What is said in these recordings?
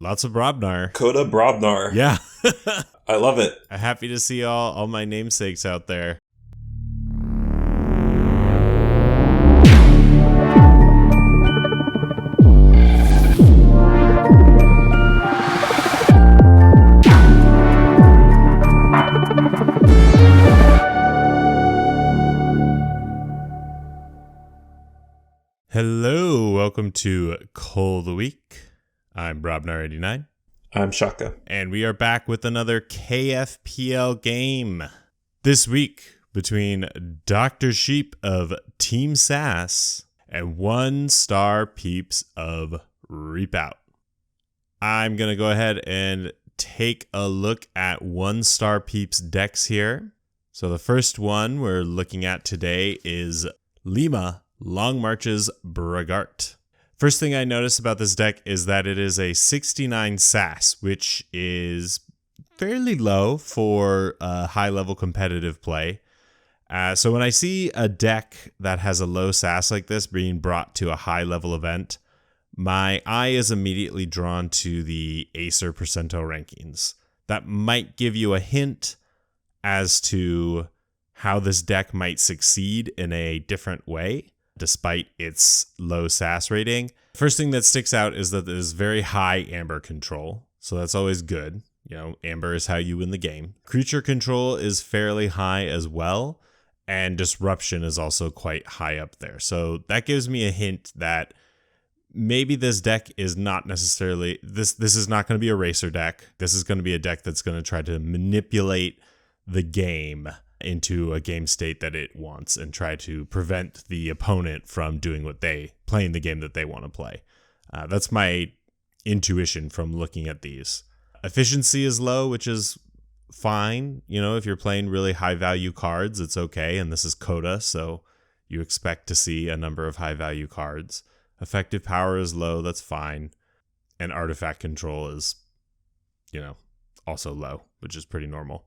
Lots of Brobnar. Coda Brobnar. Yeah. I love it. Happy to see all my namesakes out there. Hello, welcome to Cull the Weak. I'm Brobnar89. I'm Shaka. And we are back with another KFPL game. This week, between Dr. Sheep of Team Sass and 1Starpeeps of Reap Out. I'm going to go ahead and take a look at 1Starpeeps decks here. So the first one we're looking at today is Lima Long March's Bragart. First thing I notice about this deck is that it is a 69 SAS, which is fairly low for high-level competitive play. So when I see a deck that has a low SAS like this being brought to a high-level event, my eye is immediately drawn to the Acer percentile rankings. That might give you a hint as to how this deck might succeed in a different way, despite its low SAS rating. First thing that sticks out is that there's very high Amber control, so that's always good. You know, Amber is how you win the game. Creature control is fairly high as well, and Disruption is also quite high up there. So that gives me a hint that maybe this deck is not necessarily, this is not going to be a racer deck. This is going to be a deck that's going to try to manipulate the game into a game state that it wants and try to prevent the opponent from doing playing the game that they want to play. That's my intuition from looking at these. Efficiency is low, which is fine. You know, if you're playing really high value cards, it's okay. And this is Coda, so you expect to see a number of high value cards. Effective power is low, that's fine. And artifact control is, also low, which is pretty normal.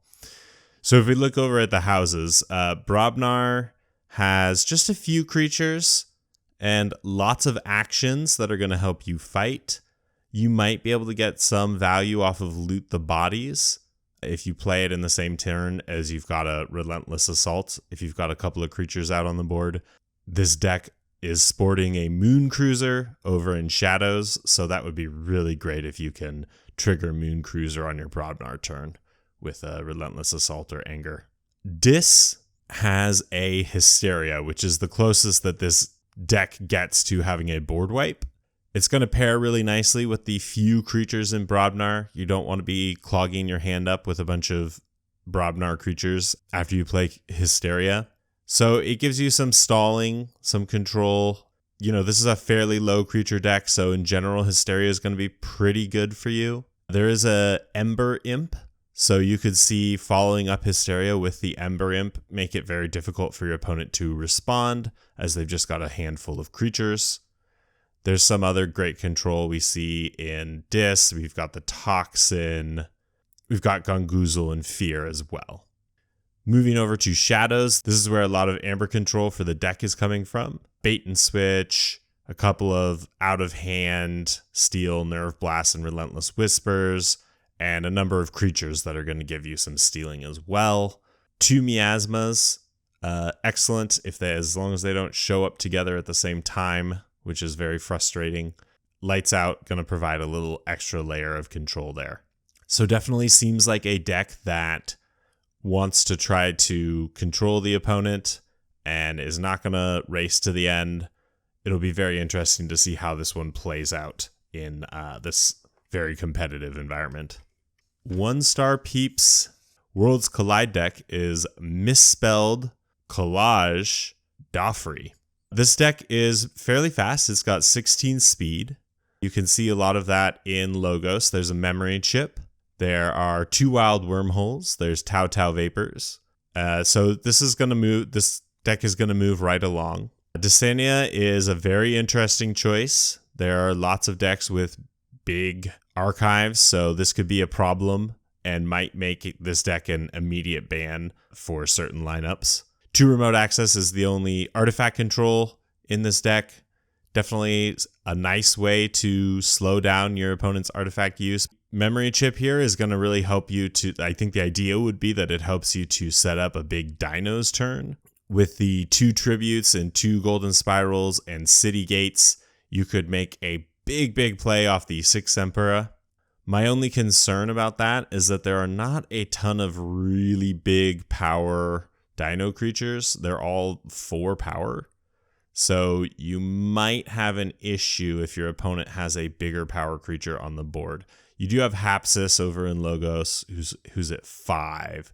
So if we look over at the houses, Brobnar has just a few creatures and lots of actions that are going to help you fight. You might be able to get some value off of Loot the Bodies if you play it in the same turn as you've got a Relentless Assault. If you've got a couple of creatures out on the board, this deck is sporting a Moon Cruiser over in Shadows, so that would be really great if you can trigger Moon Cruiser on your Brobnar turn with a Relentless Assault or Anger. Dis has a Hysteria, which is the closest that this deck gets to having a board wipe. It's going to pair really nicely with the few creatures in Brobnar. You don't want to be clogging your hand up with a bunch of Brobnar creatures after you play Hysteria. So it gives you some stalling, some control. You know, this is a fairly low creature deck, so in general, Hysteria is going to be pretty good for you. There is a Ember Imp, so you could see following up Hysteria with the Ember Imp make it very difficult for your opponent to respond, as they've just got a handful of creatures. There's some other great control we see in Dis. We've got the Toxin. We've got Gongoozle and Fear as well. Moving over to Shadows, this is where a lot of Amber control for the deck is coming from. Bait and Switch, a couple of out-of-hand Steel, Nerve Blast, and Relentless Whispers, and a number of creatures that are going to give you some stealing as well. 2 Miasmas, excellent as long as they don't show up together at the same time, which is very frustrating. Lights Out, going to provide a little extra layer of control there. So definitely seems like a deck that wants to try to control the opponent and is not going to race to the end. It'll be very interesting to see how this one plays out in this very competitive environment. 1Starpeeps Worlds Collide deck is Misspelled Collage Doffrey. This deck is fairly fast. It's got 16 speed. You can see a lot of that in Logos. There's a memory chip. There are 2 wild wormholes. There's Tau Tau Vapors. So this deck is going to move right along. Dysania is a very interesting choice. There are lots of decks with big archives, so this could be a problem and might make this deck an immediate ban for certain lineups. 2 remote access is the only artifact control in this deck. Definitely a nice way to slow down your opponent's artifact use. Memory chip here is going to really help you to, I think the idea would be that it helps you to set up a big Dino's turn. With the 2 tributes and 2 golden spirals and city gates, you could make a big play off the 6 Emperor. My only concern about that is that there are not a ton of really big power dino creatures. They're all 4 power. So you might have an issue if your opponent has a bigger power creature on the board. You do have Hapsis over in Logos, who's at 5.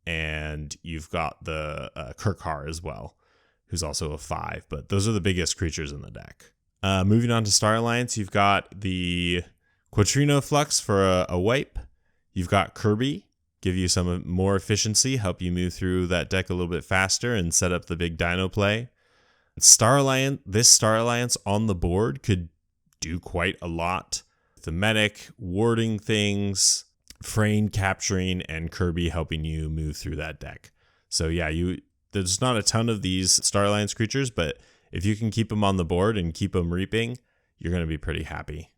And you've got the Kirkar as well, who's also a 5. But those are the biggest creatures in the deck. Moving on to Star Alliance, you've got the Quattrino Flux for a wipe. You've got Kirby, give you some more efficiency, help you move through that deck a little bit faster and set up the big dino play. This Star Alliance on the board could do quite a lot. Thematic, warding things, Frayne capturing, and Kirby helping you move through that deck. So yeah, there's not a ton of these Star Alliance creatures, but if you can keep them on the board and keep them reaping, you're going to be pretty happy.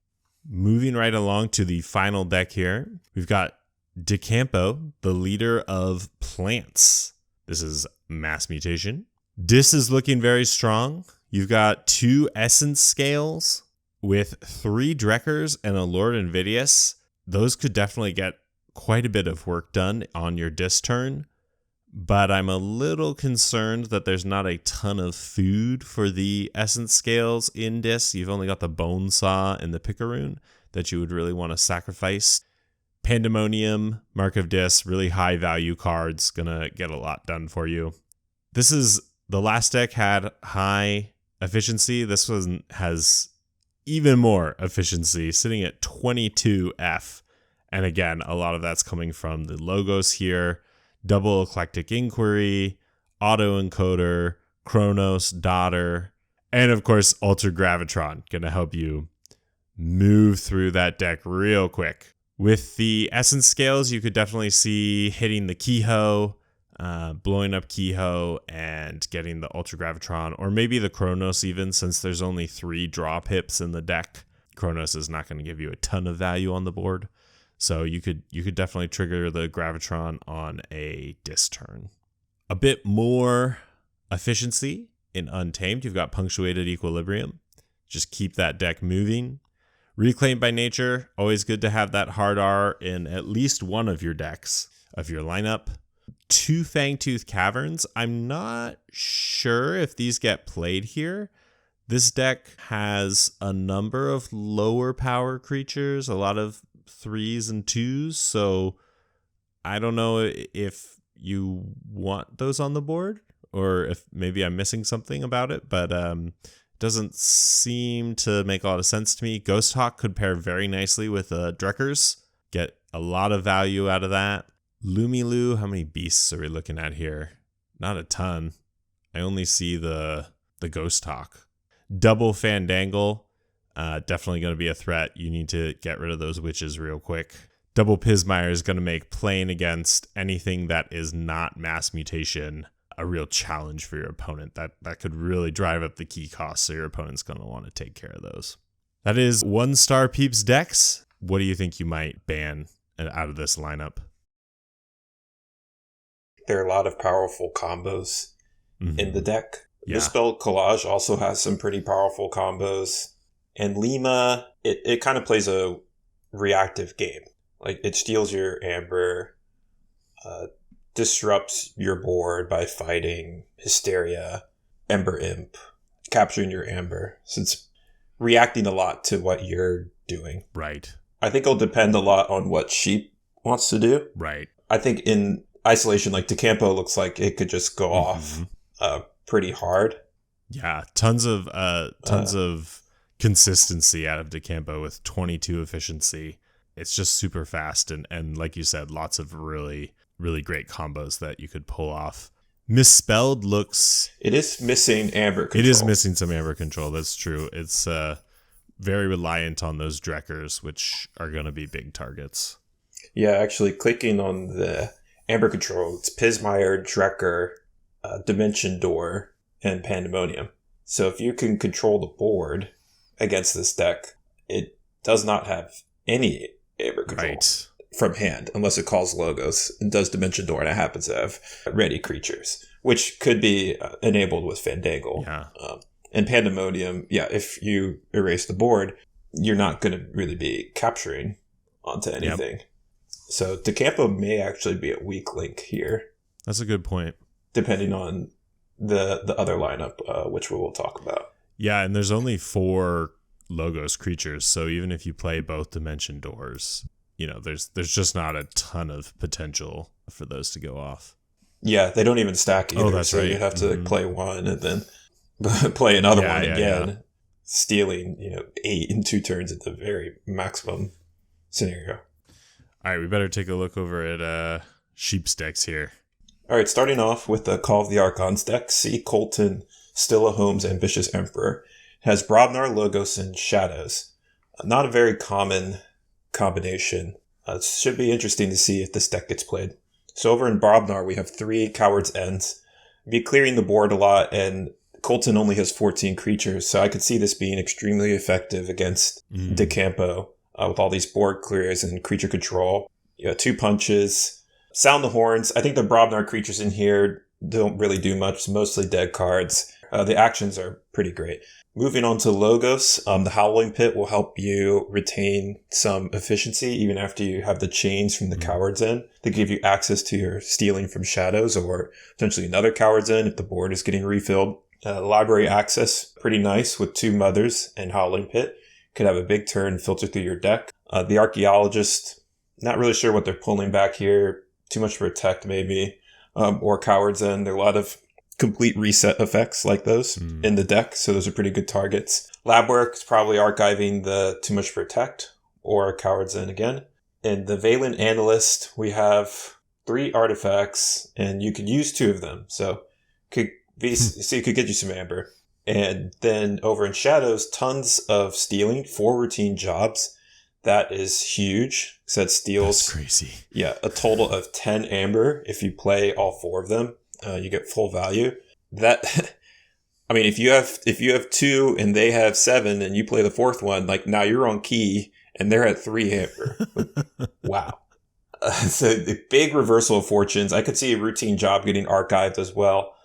Moving right along to the final deck here, we've got DeCampo, the leader of plants. This is Mass Mutation. Dis is looking very strong. You've got 2 Essence Scales with 3 Drekkers and a Lord Invidious. Those could definitely get quite a bit of work done on your Dis turn, but I'm a little concerned that there's not a ton of food for the Essence Scales in Dis. You've only got the Bone Saw and the Picaroon that you would really want to sacrifice. Pandemonium, Mark of Dis, really high value cards, gonna get a lot done for you. The last deck had high efficiency. This one has even more efficiency, sitting at 22F. And again, a lot of that's coming from the logos here. Double Eclectic Inquiry, Auto Encoder, Chronos, Daughter, and of course, Ultra Gravitron, going to help you move through that deck real quick. With the Essence Scales, you could definitely see hitting the Kehoe, blowing up Kehoe, and getting the Ultra Gravitron, or maybe the Chronos even, since there's only 3 draw pips in the deck. Chronos is not going to give you a ton of value on the board. So you could definitely trigger the Gravitron on a Dis turn. A bit more efficiency in Untamed. You've got Punctuated Equilibrium. Just keep that deck moving. Reclaimed by Nature. Always good to have that hard R in at least one of your decks of your lineup. 2 Fangtooth Caverns. I'm not sure if these get played here. This deck has a number of lower power creatures, a lot of 3s and 2s, so I don't know if you want those on the board or if maybe I'm missing something about it, but doesn't seem to make a lot of sense to me. Ghost Hawk could pair very nicely with Drekkers, get a lot of value out of that. Lumilu, how many beasts are we looking at here? Not a ton. I only see the Ghost Hawk. Double Fandangle, definitely going to be a threat. You need to get rid of those witches real quick. Double Pismire is going to make playing against anything that is not Mass Mutation a real challenge for your opponent. That could really drive up the key cost, so your opponent's going to want to take care of those. That is 1Starpeeps decks. What do you think you might ban out of this lineup? There are a lot of powerful combos in the deck. Yeah. Misspelled Collage also has some pretty powerful combos. And Lima, it kind of plays a reactive game. Like, it steals your Amber, disrupts your board by fighting Hysteria, Ember Imp, capturing your Amber. So it's reacting a lot to what you're doing. Right. I think it'll depend a lot on what Sheep wants to do. Right. I think in isolation, like DeCampo looks like it could just go off pretty hard. Yeah, tons of consistency out of DeCampo with 22 efficiency. It's just super fast and like you said, lots of really, really great combos that you could pull off. Misspelled looks... It is missing Amber control. It is missing some Amber control, that's true. It's very reliant on those Drekkers, which are going to be big targets. Yeah, actually clicking on the Amber control, it's Pismire, Drekker, Dimension Door, and Pandemonium. So if you can control the board against this deck, it does not have any Amber control from hand, unless it calls logos and does Dimension Door, and it happens to have ready creatures, which could be enabled with Fandangle. Yeah. And Pandemonium, if you erase the board, you're not going to really be capturing onto anything. Yep. So DeCampo may actually be a weak link here. That's a good point. Depending on the other lineup, which we will talk about. Yeah, and there's only 4 logos creatures, so even if you play both Dimension Doors, there's just not a ton of potential for those to go off. Yeah, they don't even stack either. Oh, that's so right. You have to play one and then play another one again, stealing 8 in 2 turns at the very maximum scenario. All right, we better take a look over at Sheep's decks here. All right, starting off with the Call of the Archons deck, see Colton, Stilla Holmes, Ambitious Emperor. It has Brobnar, Logos, and Shadows. Not a very common combination. It should be interesting to see if this deck gets played. So over in Brobnar, we have 3 Coward's Ends. Be clearing the board a lot, and Colton only has 14 creatures, so I could see this being extremely effective against DeCampo with all these board clears and creature control. 2 punches. Sound the Horns. I think the Brobnar creatures in here don't really do much. It's mostly dead cards. The actions are pretty great. Moving on to Logos, the Howling Pit will help you retain some efficiency even after you have the chains from the Coward's End. They give you access to your stealing from Shadows or potentially another Coward's End if the board is getting refilled. Library access, pretty nice with 2 Mothers and Howling Pit. Could have a big turn filter through your deck. The Archaeologist, not really sure what they're pulling back here. Too much Protect maybe, or Coward's End. There are a lot of complete reset effects like those in the deck, so those are pretty good targets. Lab Work is probably archiving the Too Much Protect or Coward's End again. In the Valen Analyst, we have 3 artifacts, and you could use 2 of them, so it could get you some Amber. And then over in Shadows, tons of stealing, 4 routine jobs. That is huge. So that steals. That's crazy. Yeah, a total of 10 Amber. If you play all 4 of them, you get full value. That, I mean, if you have 2 and they have 7, and you play the 4th one, like now you're on key and they're at 3 Amber. Wow. So the big reversal of fortunes. I could see a routine job getting archived as well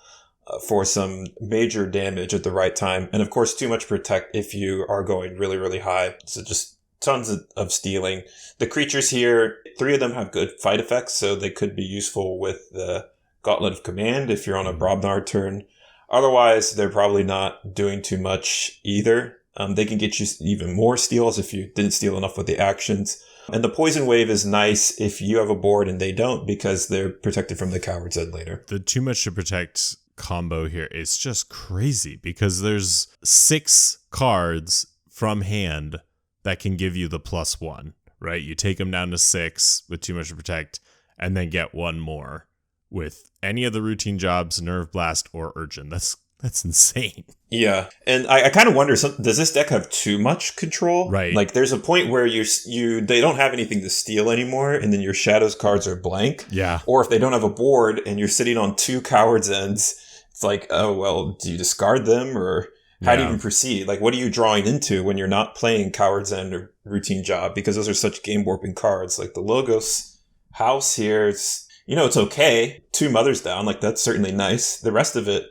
for some major damage at the right time, and of course, Too Much Protect if you are going really, really high. So just tons of stealing. The creatures here, 3 of them have good fight effects, so they could be useful with the Gauntlet of Command if you're on a Brobnar turn. Otherwise, they're probably not doing too much either. They can get you even more steals if you didn't steal enough with the actions. And the Poison Wave is nice if you have a board and they don't, because they're protected from the Coward's End later. The Too Much to Protect combo here is just crazy because there's 6 cards from hand that can give you the +1, right? You take them down to 6 with Too Much to Protect and then get 1 more with any of the routine jobs, Nerve Blast or Urchin. That's insane. Yeah, and I kind of wonder, does this deck have too much control? Right. Like there's a point where they don't have anything to steal anymore, and then your Shadows cards are blank. Yeah. Or if they don't have a board and you're sitting on 2 Coward's Ends, it's like, oh, well, do you discard them or how do you even proceed? Like, what are you drawing into when you're not playing Coward's End or Routine Job? Because those are such game warping cards. Like the Logos house here, it's okay. 2 Mothers down, like that's certainly nice. The rest of it,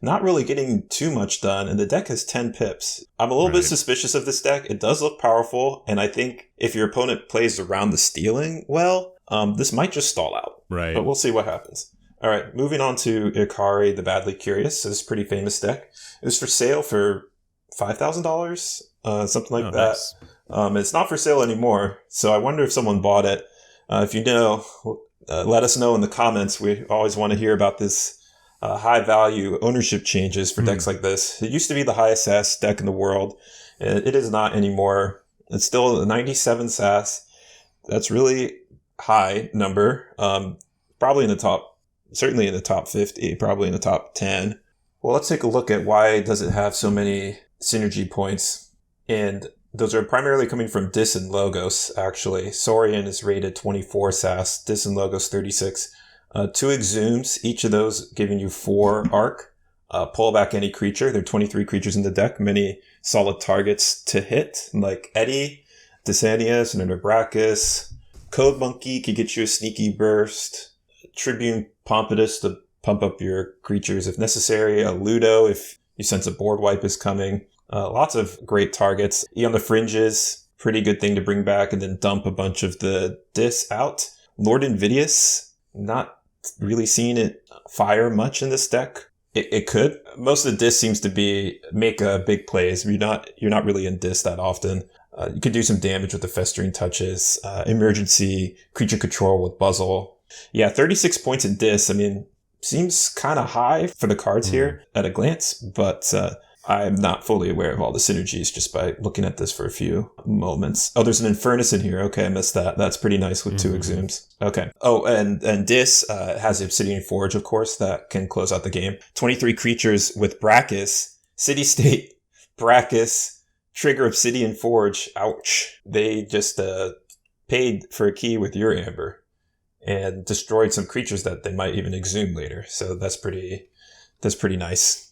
not really getting too much done, and the deck has 10 pips. I'm a little bit suspicious of this deck. It does look powerful, and I think if your opponent plays around the stealing well, this might just stall out. Right. But we'll see what happens. All right, moving on to Ikari, the Badly Curious. So this is a pretty famous deck. It was for sale for $5,000, something like that. Nice. It's not for sale anymore, so I wonder if someone bought it. If you know, let us know in the comments. We always want to hear about this high value ownership changes for decks like this. It used to be the highest SAS deck in the world. It is not anymore. It's still a 97 SAS. That's really high number. Probably in the top, certainly in the top 50, probably in the top 10. Well, let's take a look at why does it have so many synergy points. And those are primarily coming from Dis and Logos, actually. Saurian is rated 24 SAS, Dis and Logos 36. 2 Exhumes, each of those giving you 4 arc. Pull back any creature. There are 23 creatures in the deck, many solid targets to hit, like Eddie, Dysania, Senator Brackus. Code Monkey could get you a sneaky burst. Tribune Pompatus to pump up your creatures if necessary. A Ludo if you sense a board wipe is coming. Lots of great targets. E on the Fringes, pretty good thing to bring back, and then dump a bunch of the Dis out. Lord Invidious, not really seeing it fire much in this deck. It could. Most of the Dis seems to be make big plays. You're not really in Dis that often. You could do some damage with the Festering Touches. Emergency, creature control with Buzzle. Yeah, 36 points in Dis. I mean, seems kind of high for the cards here at a glance, but I'm not fully aware of all the synergies just by looking at this for a few moments. Oh, there's an Infernus in here. Okay, I missed that. That's pretty nice with 2 Exhumes. Okay. Oh, and Dis has Obsidian Forge, of course, that can close out the game. 23 creatures with Brackus, City State, Brackus, trigger Obsidian Forge. Ouch. They just paid for a key with your Amber and destroyed some creatures that they might even exhume later. So that's pretty nice.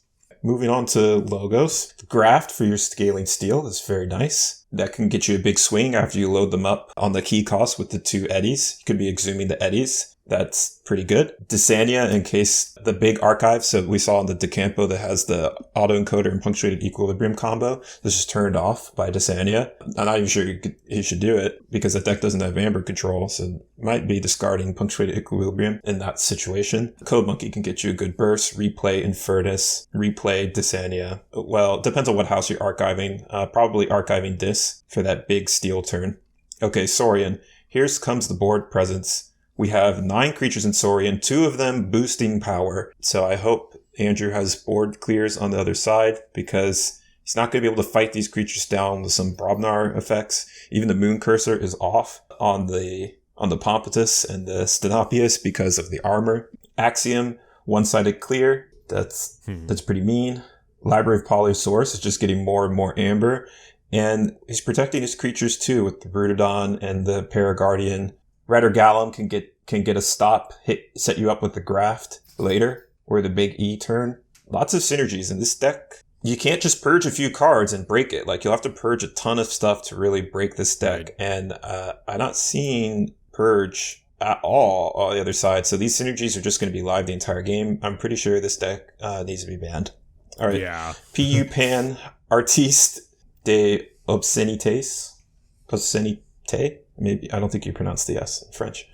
Moving on to logos. Graft for your Scaling Steel is very nice. That can get you a big swing after you load them up on the key cost with the 2 Eddies. You could be exhuming the Eddies. That's pretty good. Dysania in case the big archive. So we saw in the Decampo that has the autoencoder and punctuated equilibrium combo. This is turned off by Dysania. I'm not even sure you should do it because the deck doesn't have Amber control. So might be discarding punctuated equilibrium in that situation. Code Monkey can get you a good burst. Replay Infernus. Replay Dysania. Well, it depends on what house you're archiving. Probably archiving Dis for that big steel turn. Okay, Saurian. Here comes the board presence. We have 9 creatures in Saurian, 2 of them boosting power. So I hope Andrew has board clears on the other side because he's not going to be able to fight these creatures down with some Brobnar effects. Even the Moon Cursor is off on the Pompatus and the Stenopius because of the armor. Axiom, one-sided clear. That's pretty mean. Library of Polysource is just getting more and more Amber. And he's protecting his creatures too with the Brutodon and the Paraguardian. Rattergallum can get a stop, set you up with the Graft later, or the big E turn. Lots of synergies in this deck. You can't just purge a few cards and break it. Like, you'll have to purge a ton of stuff to really break this deck. Right. And I'm not seeing purge at all on the other side. So these synergies are just going to be live the entire game. I'm pretty sure this deck needs to be banned. All right. Yeah. PU Pan Artiste de Obscenites. Obscenite? Maybe. I don't think you pronounced the S in French.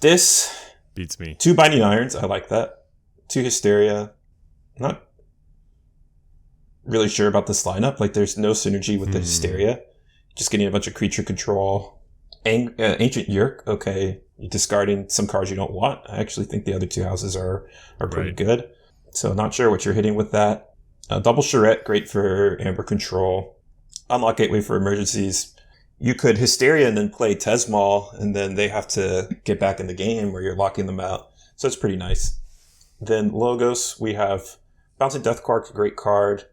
This beats me. 2 Binding Irons. I like that. 2 Hysteria. Not really sure about this lineup. Like, there's no synergy with the Hysteria. Just getting a bunch of creature control. Ancient Yerk. Okay. You're discarding some cards you don't want. I actually think the other 2 houses are pretty good. So not sure what you're hitting with that. Double Charette. Great for Amber control. Unlock Gateway for emergencies. You could Hysteria and then play Tesmal, and then they have to get back in the game where you're locking them out. So it's pretty nice. Then Logos, we have Bouncing Death Quark, a great card.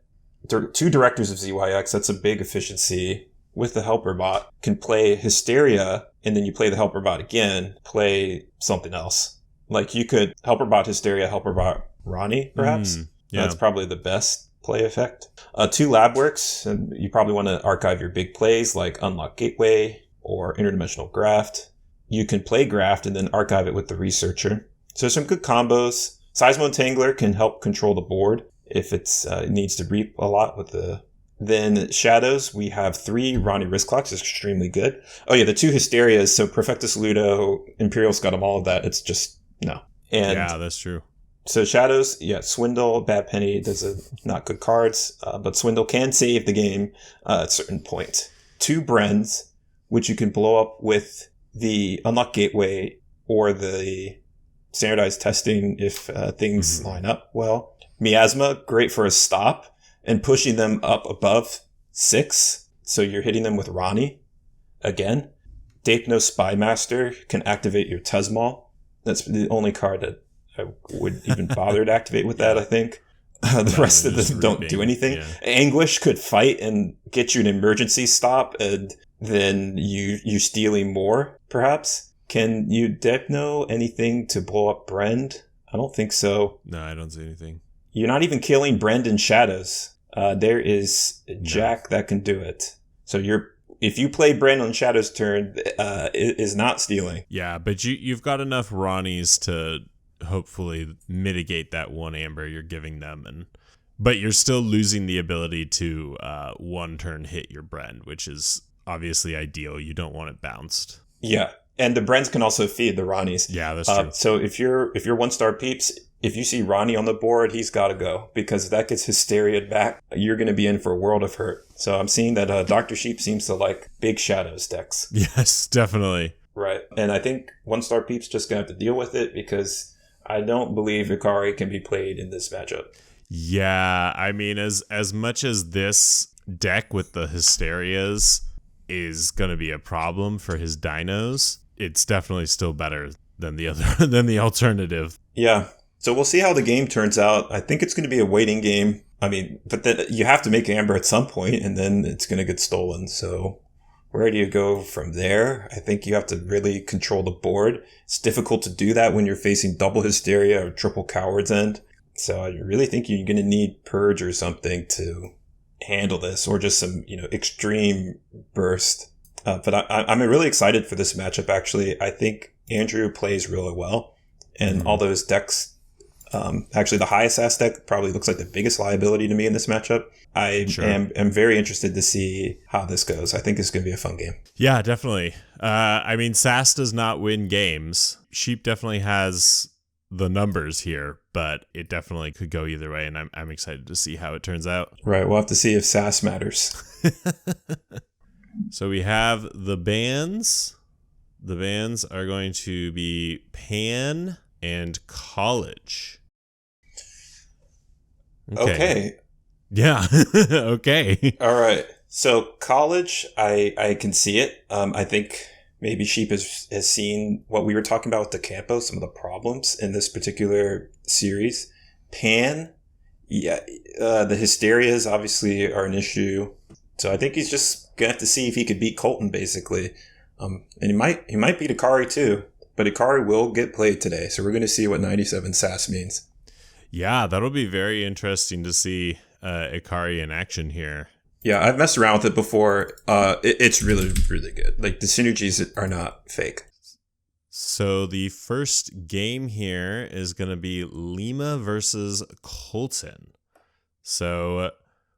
2 Directors of ZYX, that's a big efficiency. With the Helper Bot, can play Hysteria, and then you play the Helper Bot again, play something else. Like, you could Helper Bot Hysteria, Helper Bot Ronnie, perhaps. Yeah. That's probably the best play effect. 2 Labworks, and you probably want to archive your big plays like Unlock Gateway or Interdimensional Graft. You can play Graft and then archive it with the Researcher. So some good combos. Seismo Entangler can help control the board if it needs to reap a lot with the... Then Shadows, we have 3 Ronnie Wrist Clocks, is extremely good. Oh yeah, the 2 Hysterias, so Perfectus Ludo, Imperial Scuttle, all of that, it's just, no. And yeah, that's true. So Shadows, yeah, Swindle, Bad Penny, those are not good cards, but Swindle can save the game at a certain point. 2 Brens, which you can blow up with the Unlock Gateway or the Standardized Testing if things line up well. Miasma, great for a stop and pushing them up above 6, so you're hitting them with Ronnie again. Dapno Spymaster can activate your Tesmal. That's the only card that I would even bother to activate with that, I think. The rest of them don't do anything. Yeah. Anguish could fight and get you an emergency stop, and then you stealing more, perhaps. Can you Depno anything to blow up Brend? I don't think so. No, I don't see anything. You're not even killing Brendan Shadows. There is Jack that can do it. So if you play Brendan Shadow's turn, it is not stealing. Yeah, but you've got enough Ronnies to hopefully mitigate that one amber you're giving them, but you're still losing the ability to one turn hit your Bren, which is obviously ideal. You don't want it bounced. Yeah, and the Brens can also feed the Ronnies. Yeah, that's true. So if you're 1Starpeeps, if you see Ronnie on the board, he's got to go, because if that gets Hysteria back, you're going to be in for a world of hurt. So I'm seeing that Dr. Sheep seems to like big Shadows decks. Yes, definitely. Right. And I think 1Starpeeps just going to have to deal with it, because I don't believe Ikari can be played in this matchup. Yeah, I mean, as much as this deck with the Hysterias is going to be a problem for his dinos, it's definitely still better than the other than the alternative. Yeah. So we'll see how the game turns out. I think it's going to be a waiting game. I mean, but then you have to make amber at some point, and then it's going to get stolen. So where do you go from there? I think you have to really control the board. It's difficult to do that when you're facing double Hysteria or triple Coward's End. So I really think you're going to need Purge or something to handle this, or just some, extreme burst. But I'm really excited for this matchup, actually. I think Andrew plays really well, and all those decks, actually the highest ass deck probably looks like the biggest liability to me in this matchup. I am very interested to see how this goes. I think it's going to be a fun game. Yeah, definitely. I mean, Sass does not win games. Sheep definitely has the numbers here, but it definitely could go either way, and I'm excited to see how it turns out. Right, we'll have to see if Sass matters. So we have the bands. The bands are going to be Pan and College. Okay. Yeah. Okay. All right. So College, I can see it. I think maybe Sheep has seen what we were talking about with the Campo, some of the problems in this particular series. Pan, yeah, the Hysterias obviously are an issue. So I think he's just gonna have to see if he could beat Colton, basically. And he might beat Ikari too, but Ikari will get played today. So we're gonna see what 97 Sass means. Yeah, that'll be very interesting to see Ikari in action here. Yeah, I've messed around with it before. It's really, really good. Like, the synergies are not fake. So the first game here is going to be Lima versus Colton. So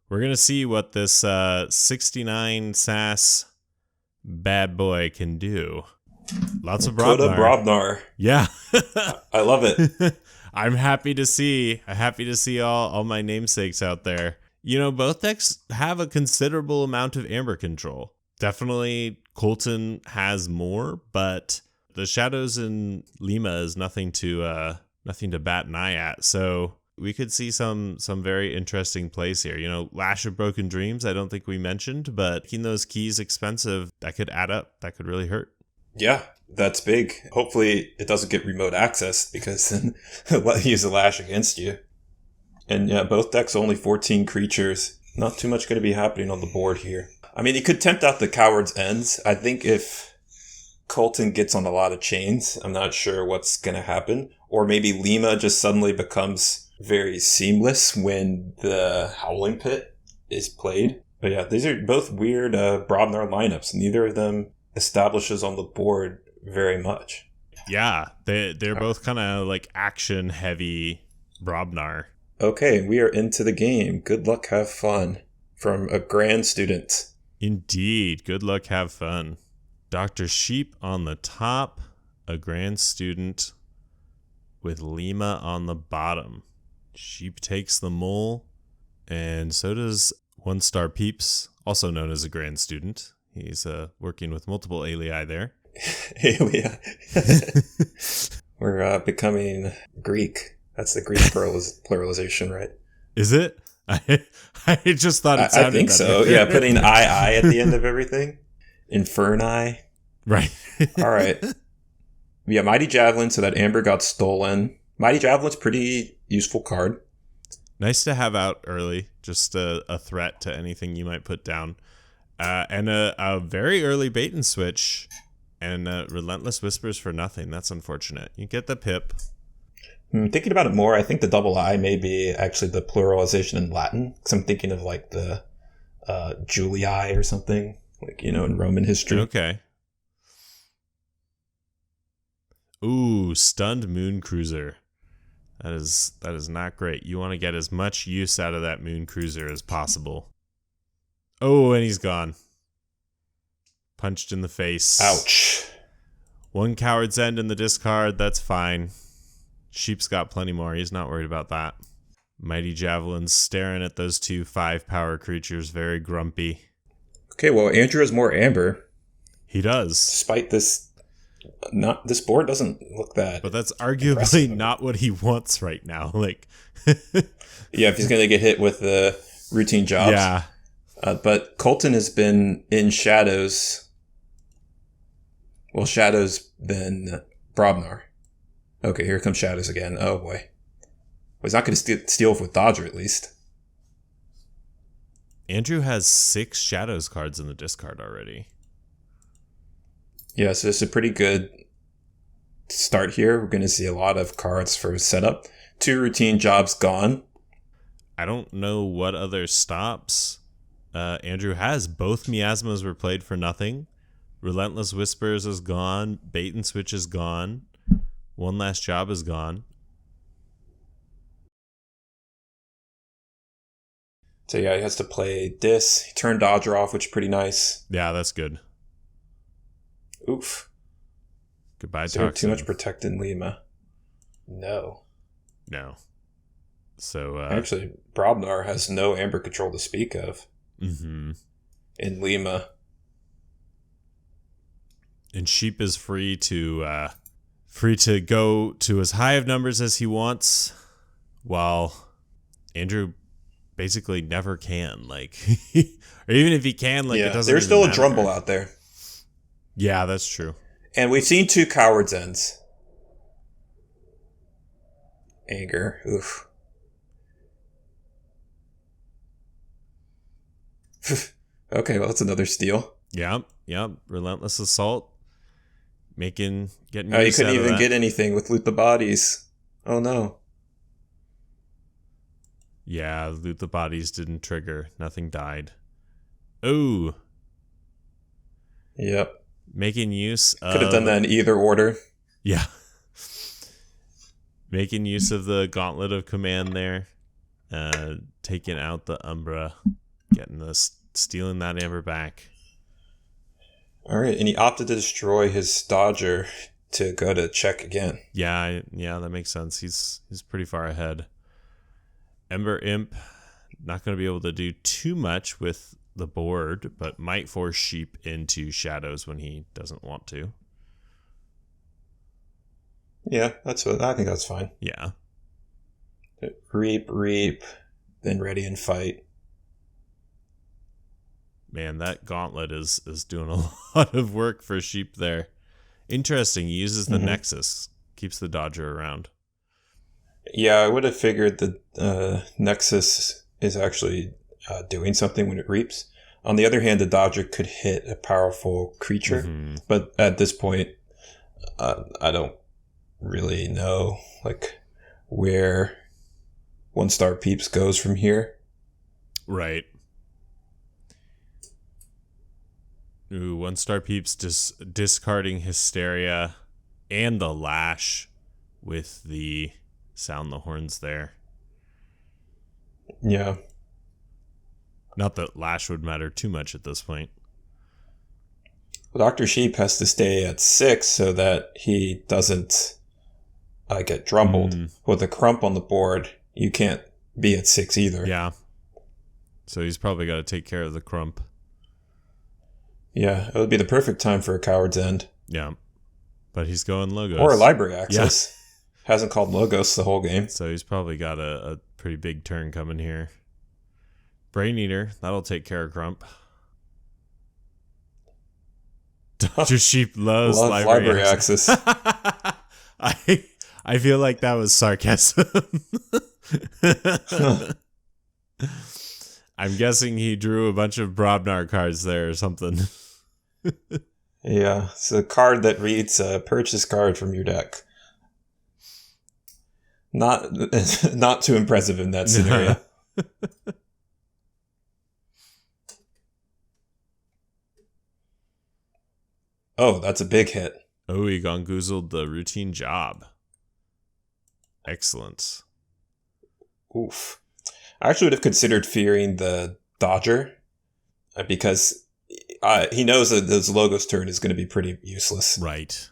we're going to see what this 69 Sass bad boy can do. Lots of Brobnar. Brobnar. Yeah. I love it. I'm happy to see all my namesakes out there. Both decks have a considerable amount of amber control. Definitely Colton has more, but the Shadows in Lima is nothing to bat an eye at. So we could see some very interesting plays here. Lash of Broken Dreams, I don't think we mentioned, but making those keys expensive, that could add up. That could really hurt. Yeah, that's big. Hopefully it doesn't get remote access, because then it'll use the Lash against you. And yeah, both decks only 14 creatures. Not too much going to be happening on the board here. I mean, you could tempt out the Coward's Ends. I think if Colton gets on a lot of chains, I'm not sure what's going to happen. Or maybe Lima just suddenly becomes very seamless when the Howling Pit is played. But yeah, these are both weird Brobnar lineups. Neither of them establishes on the board very much. Yeah, they're both kind of like action heavy Brobnar. Okay, we are into the game. Good luck, have fun. From a grand student. Indeed. Good luck, have fun. Dr. Sheep on the top, a grand student with Lima on the bottom. Sheep takes the mole, and so does 1Starpeeps, also known as a grand student. He's working with multiple alii there. Alii. We're becoming Greek. That's the Greek pluralization, right? Is it? I just thought it sounded I think better. so. Yeah, putting I at the end of everything. Inferni. Right. All right. Yeah, Mighty Javelin, so that Amber got stolen. Mighty Javelin's pretty useful card. Nice to have out early. Just a threat to anything you might put down. And a very early bait and switch. And Relentless Whispers for nothing. That's unfortunate. You get the pip. Thinking about it more, I think the double I may be actually the pluralization in Latin. Because I'm thinking of like the Julii or something, like, in Roman history. Okay. Ooh, stunned moon cruiser. That is not great. You want to get as much use out of that moon cruiser as possible. Oh, and he's gone. Punched in the face. Ouch. 1 Coward's End in the discard. That's fine. Sheep's got plenty more. He's not worried about that. Mighty Javelin's staring at those 2 5-power creatures, very grumpy. Okay, well, Andrew has more amber. He does. Despite this, this board doesn't look that. But that's arguably not what he wants right now. Like, yeah, if he's going to get hit with the routine jobs. Yeah. But Colton has been in Shadows. Well, Shadows been Brobnar. Okay, here comes Shadows again. Oh boy. Well, he's not going to steal with Dodger at least. Andrew has 6 Shadows cards in the discard already. Yeah, so it's a pretty good start here. We're going to see a lot of cards for setup. 2 routine jobs gone. I don't know what other stops. Andrew has. Both Miasmas were played for nothing. Relentless Whispers is gone. Bait and Switch is gone. One Last Job is gone. So yeah, he has to play this. He turned Dodger off, which is pretty nice. Yeah, that's good. Oof. Goodbye, Is there Toxin. too much Protect in Lima? No. So, actually, Brobnar has no amber control to speak of. Mm-hmm. In Lima. And Sheep is free to go to as high of numbers as he wants, while Andrew basically never can. Like, or even if he can, like, it doesn't. There's still a matter. Drumble out there. Yeah, that's true. And we've seen 2 Coward's Ends. Anger. Oof. Okay, well, that's another steal. Yep. Relentless Assault. Getting Oh, you couldn't even get anything with Loot the Bodies. Oh, no. Yeah, Loot the Bodies didn't trigger. Nothing died. Oh. Yep. Making use of... Could have done that in either order. Yeah. Making use of the Gauntlet of Command there. Taking out the Umbra. Stealing that Amber back. Alright, and he opted to destroy his Dodger to go to check again. Yeah, that makes sense. He's pretty far ahead. Ember Imp, not going to be able to do too much with the board, but might force Sheep into Shadows when he doesn't want to. Yeah, I think that's fine. Yeah. Reap, then ready and fight. Man, that Gauntlet is doing a lot of work for Sheep there. Interesting. He uses the Nexus. Keeps the Dodger around. Yeah, I would have figured the Nexus is actually doing something when it reaps. On the other hand, the Dodger could hit a powerful creature. Mm-hmm. But at this point, I don't really know where 1Starpeeps goes from here. Right. Ooh, 1Starpeeps just discarding Hysteria and the Lash with the Sound the Horns there. Yeah. Not that Lash would matter too much at this point. Well, Dr. Sheep has to stay at 6 so that he doesn't get drumbled. With a crump on the board, you can't be at 6 either. Yeah. So he's probably got to take care of the crump. Yeah, it would be the perfect time for a Coward's End. Yeah. But he's going Logos. Or a Library Access. Yeah. Hasn't called Logos the whole game. So he's probably got a pretty big turn coming here. Brain Eater, that'll take care of Crump. Dr. Sheep loves Library Access. I feel like that was sarcasm. I'm guessing he drew a bunch of Brobnar cards there or something. Yeah, it's a card that reads purchase card from your deck. Not not too impressive in that scenario. Oh, that's a big hit. Oh, he gongoozled the routine job. Excellent. Oof. I actually would have considered fearing the Dodger because he knows that those Logos turn is going to be pretty useless. Right.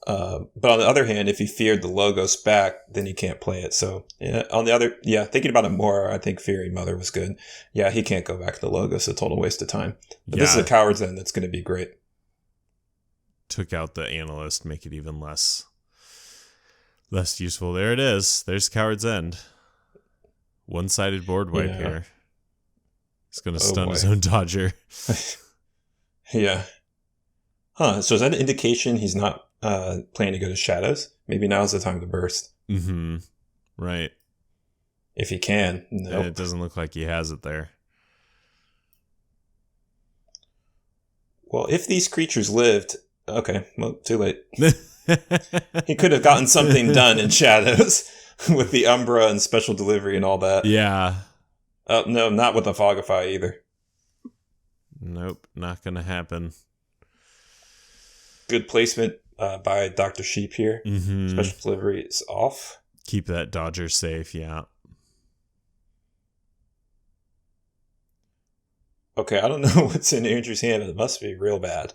But on the other hand, if he feared the Logos back, then he can't play it. So thinking about it more, I think fearing Mother was good. Yeah, he can't go back to the Logos. A total waste of time. But this is a Coward's End that's going to be great. Took out the Analyst, make it even less useful. There it is. There's Coward's End. One-sided board wipe here. He's going to stun his own Dodger. Yeah. Huh, so is that an indication he's not planning to go to Shadows? Maybe now's the time to burst. Mm-hmm. Right. If he can. Nope. It doesn't look like he has it there. Well, if these creatures lived... Okay, well, too late. He could have gotten something done in Shadows with the Umbra and special delivery and all that. Yeah. No, not with the Fogify either. Nope, not going to happen. Good placement by Dr. Sheep here. Mm-hmm. Special delivery is off. Keep that Dodger safe, yeah. Okay, I don't know what's in Andrew's hand, but it must be real bad.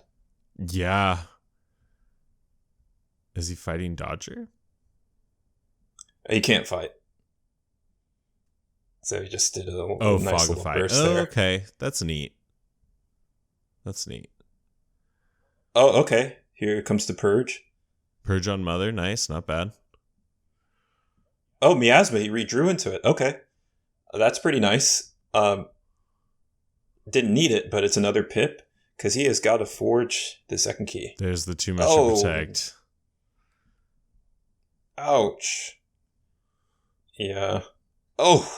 Yeah. Is he fighting Dodger? He can't fight. So he just did a nice little burst there. Okay. That's neat. Oh, okay. Here comes the Purge. Purge on Mother. Nice. Not bad. Oh, Miasma. He redrew into it. Okay. That's pretty nice. Didn't need it, but it's another pip because he has got to forge the second key. There's the too much to protect. Ouch. Yeah. Oh.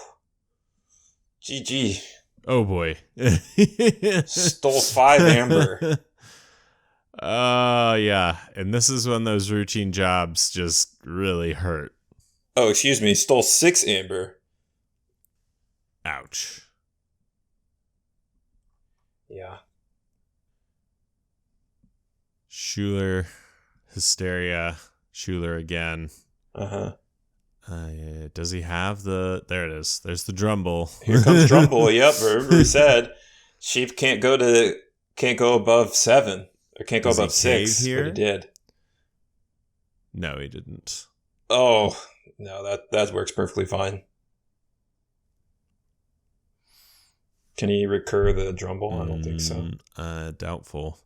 GG. Oh boy. Stole 5 amber. Yeah. And this is when those routine jobs just really hurt. Oh, excuse me. Stole 6 amber. Ouch. Yeah. Schuler. Hysteria. Schuler again. Uh-huh. Does he have the... There it is. There's the Drumble. Here comes Drumble. Yep. Remember we said Sheep can't go above 7. Or can't go above 6. Here? But he did. No, he didn't. Oh, no, that works perfectly fine. Can he recur the Drumble? I don't think so. Doubtful.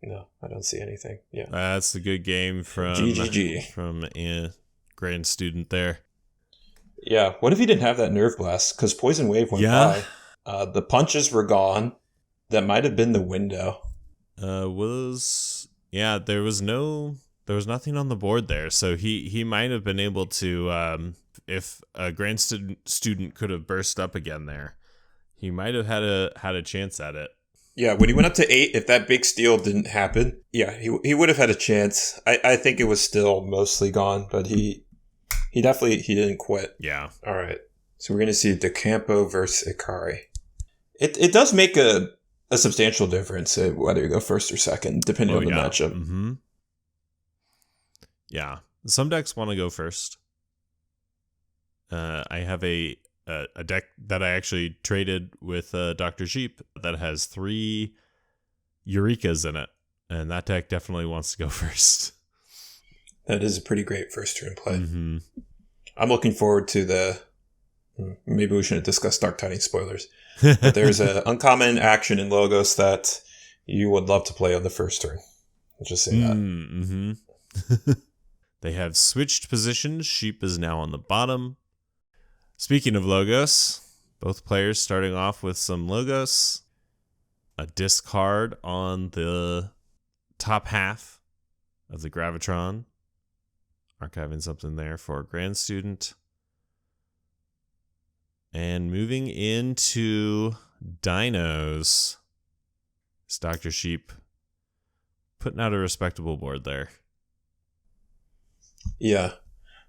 No, I don't see anything. Yeah. That's a good game from GGG. From a grand student there. Yeah. What if he didn't have that Nerve Blast? Because Poison Wave went by. The punches were gone. That might have been the window. There was nothing on the board there, so he might have been able to, if a grand student could have burst up again there, he might have had a chance at it. Yeah, when he went up to 8, if that big steal didn't happen, yeah, he would have had a chance. I think it was still mostly gone, but he didn't quit. Yeah. All right. So we're going to see DeCampo versus Ikari. It does make a substantial difference whether you go first or second, depending on the matchup. Mm-hmm. Yeah. Some decks want to go first. I have a deck that I actually traded with Dr. Sheep that has 3 Eurekas in it, and that deck definitely wants to go first. That is a pretty great first turn play. Mm-hmm. I'm looking forward to maybe we shouldn't discuss Dark Tidings spoilers, but there's an uncommon action in Logos that you would love to play on the first turn. I'll just say that. Mm-hmm. They have switched positions. Sheep is now on the bottom. Speaking of Logos, both players starting off with some Logos. A discard on the top half of the Gravitron. Archiving something there for a Grand Student. And moving into Dinos. It's Dr. Sheep putting out a respectable board there. Yeah.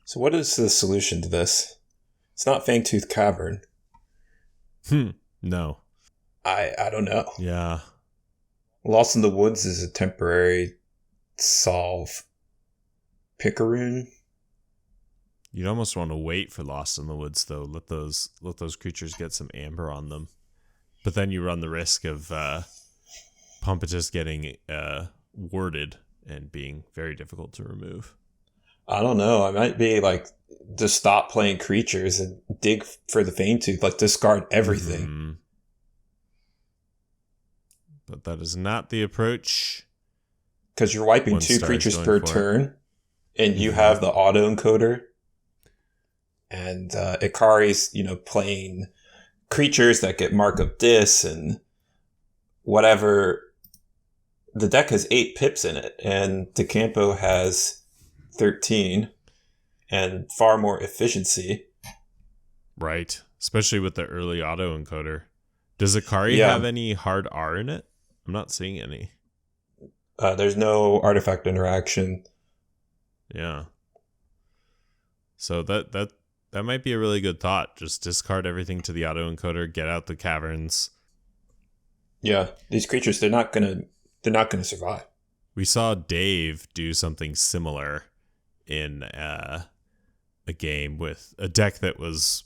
So what is the solution to this? It's not Fangtooth Cavern. No. I don't know. Yeah. Lost in the Woods is a temporary solve. Picaroon? You'd almost want to wait for Lost in the Woods, though. Let those creatures get some amber on them. But then you run the risk of Pumpetus getting warded and being very difficult to remove. I don't know. I might be like, just stop playing creatures and dig for the Fangtooth. Like, discard everything. Mm-hmm. But that is not the approach. Because you're wiping 2 creatures per turn, and you have the auto encoder. And Ikari's, playing creatures that get markup dis and whatever. The deck has 8 pips in it, and DeCampo has 13 and far more efficiency. Right. Especially with the early auto encoder. Does Ikari have any hard R in it? I'm not seeing any. There's no artifact interaction. Yeah. So that might be a really good thought. Just discard everything to the auto encoder, get out the caverns. Yeah, these creatures they're not gonna survive. We saw Dave do something similar in a game with a deck that was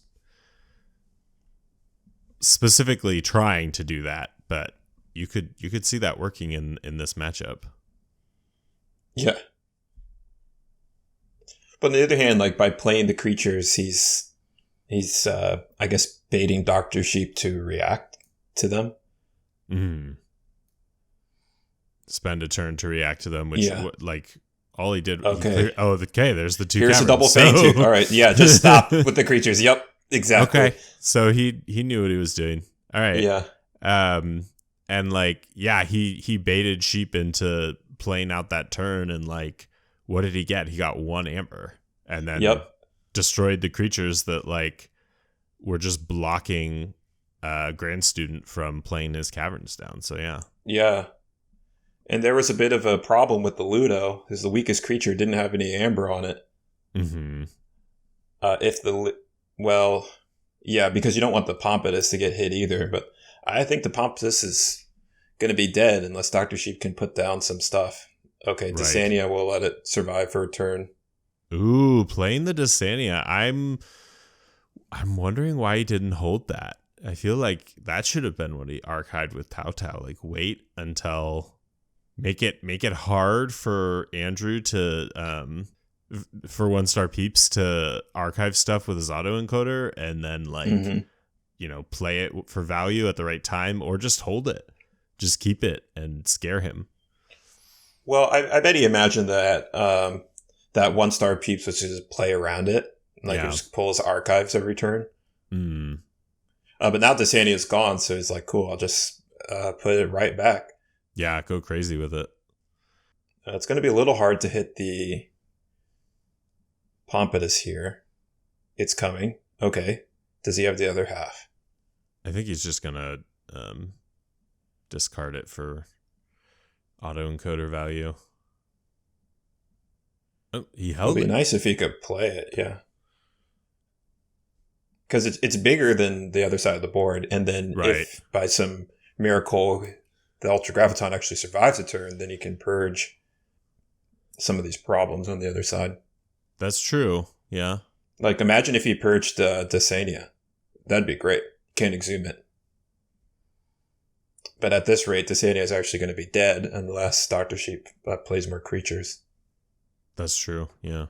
specifically trying to do that, but you could see that working in this matchup. Yeah. But on the other hand, like by playing the creatures, he's I guess baiting Dr. Sheep to react to them. Mm. Spend a turn to react to them, which all he did. Okay. There's the 2 Here's caverns. a double Fangtooth. All right, yeah, just stop with the creatures. Yep, exactly. Okay, so he knew what he was doing. All right. Yeah. And he baited Sheep into playing out that turn, and what did he get? He got 1 amber, and then destroyed the creatures that were just blocking Grand Student from playing his caverns down. So yeah. Yeah. And there was a bit of a problem with the Ludo, because the weakest creature didn't have any amber on it. Mm-hmm. Because you don't want the Pompatus to get hit either, but I think the Pompatus is going to be dead unless Dr. Sheep can put down some stuff. Okay, Desania will let it survive for a turn. Ooh, playing the Desania. I'm wondering why he didn't hold that. I feel like that should have been what he archived with Tau Tau. Wait until make it hard for Andrew to for 1Starpeeps to archive stuff with his auto encoder, and then play it for value at the right time, or just hold it, just keep it and scare him. Well, I bet he imagined that that 1Starpeeps was just play around it, just pull his archives every turn. Mm. But now Desania's gone, so he's like, cool, I'll just put it right back. Yeah, go crazy with it. It's going to be a little hard to hit the Pompatus here. It's coming. Okay. Does he have the other half? I think he's just going to discard it for auto encoder value. Oh, he held it. It would be nice if he could play it, yeah. Because it's bigger than the other side of the board, and then if by some miracle the Ultra Graviton actually survives a turn, then he can purge some of these problems on the other side. That's true, yeah. Imagine if he purged Desania. That'd be great. Can't exhume it. But at this rate, Desania is actually going to be dead unless Dr. Sheep plays more creatures. That's true, yeah.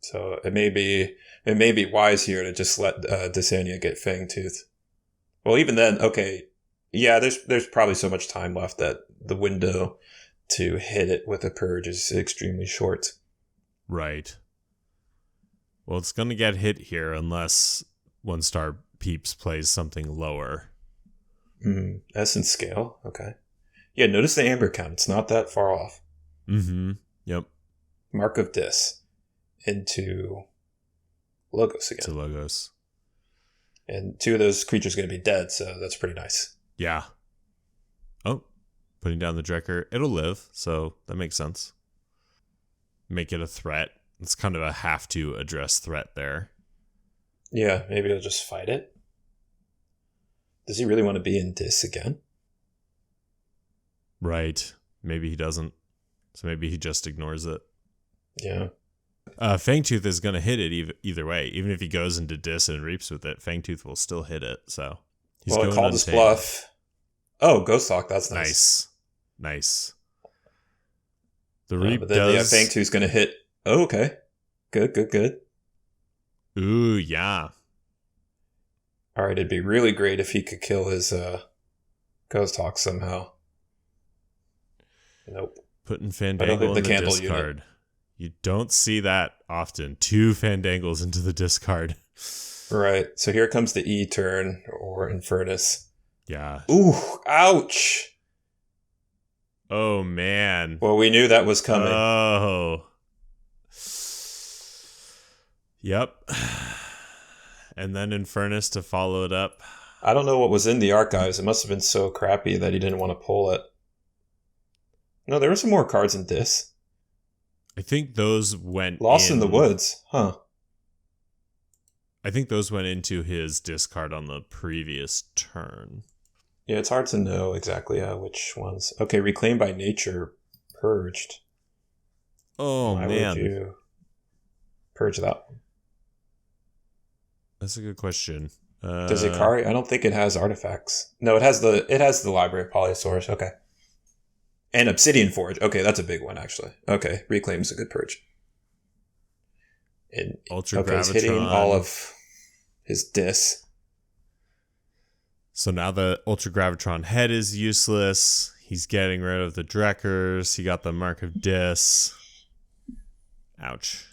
So it may be wise here to just let Desania get Fangtooth. Well, even then, okay, yeah, there's probably so much time left that the window to hit it with a purge is extremely short. Right. Well, it's going to get hit here unless 1Starpeeps plays something lower. Essence scale, okay. Yeah, notice the amber count. It's not that far off. Mm-hmm. Yep. Mark of Dis into Logos again. To Logos. And 2 of those creatures are going to be dead, so that's pretty nice. Yeah. Oh, putting down the Drekker. It'll live, so that makes sense. Make it a threat. It's kind of a have to address threat there. Yeah, maybe he'll just fight it. Does he really want to be in Dis again? Right. Maybe he doesn't. So maybe he just ignores it. Yeah. Fangtooth is going to hit it either way. Even if he goes into Dis and reaps with it, Fangtooth will still hit it. So he's going called his bluff. Oh, Ghost Hawk. That's nice. Nice. The reap but then, does... Yeah, Fangtooth's going to hit... Oh, okay. Good. Ooh, yeah. All right, it'd be really great if he could kill his Ghost Hawk somehow. Nope. Putting Fandangle in the discard. You don't see that often. 2 Fandangles into the discard. Right. So here comes the E turn or Infernus. Yeah. Ooh, ouch. Oh, man. Well, we knew that was coming. Oh. Yep. And then Infernus to follow it up. I don't know what was in the archives. It must have been so crappy that he didn't want to pull it. No, there were some more cards in Dis. I think those went Lost in the Woods, huh? I think those went into his discard on the previous turn. Yeah, it's hard to know exactly which ones. Okay, Reclaimed by Nature, Purged. Oh, Why man. would you purge that one? That's a good question. Does Ikari? I don't think it has artifacts. No, it has the Library of Polyosaurus. Okay. And Obsidian Forge. Okay, that's a big one, actually. Okay, Reclaim's a good purge. And Ultra he's hitting all of his Dis. So now the Ultra Gravitron head is useless. He's getting rid of the Drekkers. He got the Mark of Dis. Ouch.